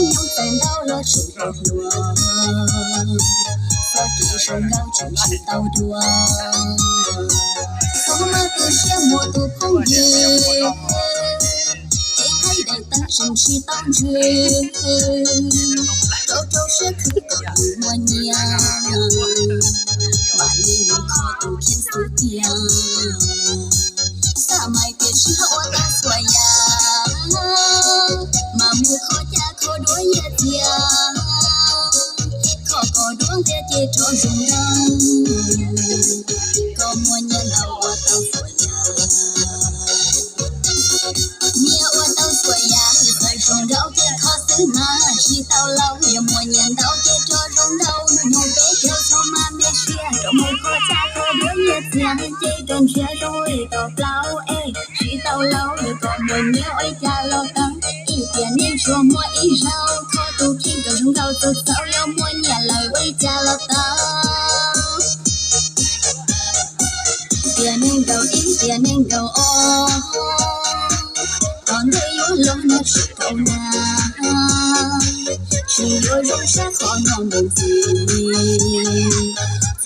nhung tàn đau lo chịu đau lùa có kỳ sông gạo chịu chịu đau đùa không mà cứ xe mùa tu không về chỉ thấy đời ta sông chỉ tao về đâu đâu sẽ cứ còn mùa nhà mà đi nông khó tu khiến suy tiền sa mai kia chỉ hậu ta xoay mà mua khó cha khó đuổi ye tia khó có đuổi ye tia cho rung răng có mua nhà nào ở tao xoay nhà ở tao xoay như thời rung rau tia khó xử mà chỉ tao lâu như mua nhà tao tia cho rung rau nó nhung bé kêu cho mà mẹ xia cho mua khó cha khó đuổi ye tia chỉ trong xe rồi tao lao chỉ tao lâu như có mua nhà ở cha lo tăng tiền nên cho mua ít rau khó tu khiến cả rung rau tôi sao yêu mua nhà lời quay cha lo tao tiền nên đầu ô còn đây yêu lo nó chỉ câu na chỉ yêu rong sẽ khó ngon được gì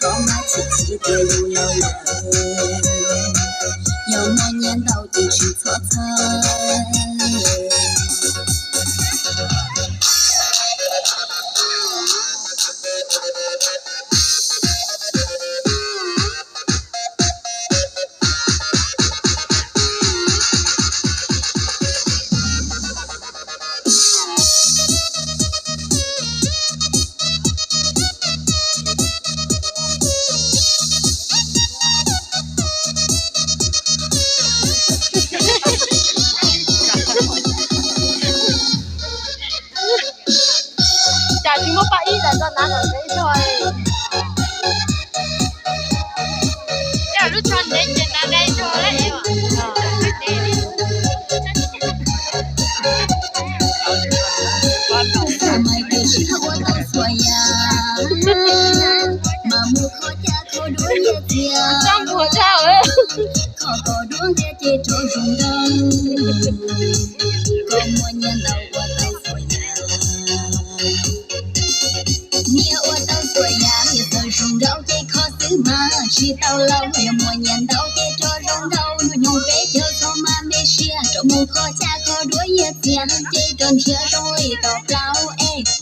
có mà chỉ tiền yêu lâu yêu mua nhà đầu thì chỉ có thôi chúng nó phải là do nó ở đây thôi. Giờ lúc chọn đến trên là đây thôi đấy. Trong mùa sao ấy. Khó có đuông để chế cho rung răng. Có mua nhà nào qua tao phổi nhà. Nhà qua tao phổi nhà, nhà tao rung rau chế khó xử mà. Chỉ tao lâu, nhà mua nhà tao chế cho rung rau. Nó nhung bé chờ cho mà mê xia. Trong mùa khó cha khó đuổi nhà tiền. Chế tròn xia rồi tao lao.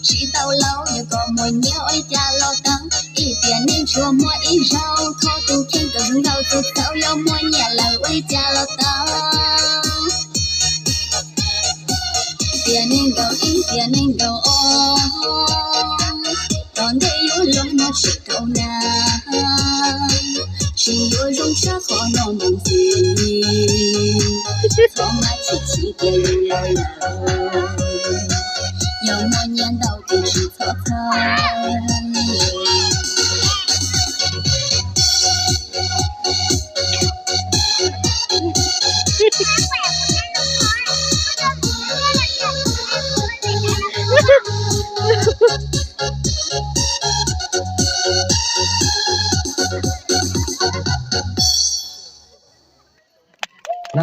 Chỉ tao lâu, nhà có mua nhà ôi cha lo tăng. Tiền nên cho mua ít rau khó tu khiến cả rung rau tôi sao yêu mua nhà lời ôi cha lo tao tiền nên đầu ô còn đây yêu lo nó chỉ câu na chỉ yêu rong sẽ khó ngon bằng gì khó mà chỉ tiền lâu yêu mua nhà đầu thì chỉ có thôi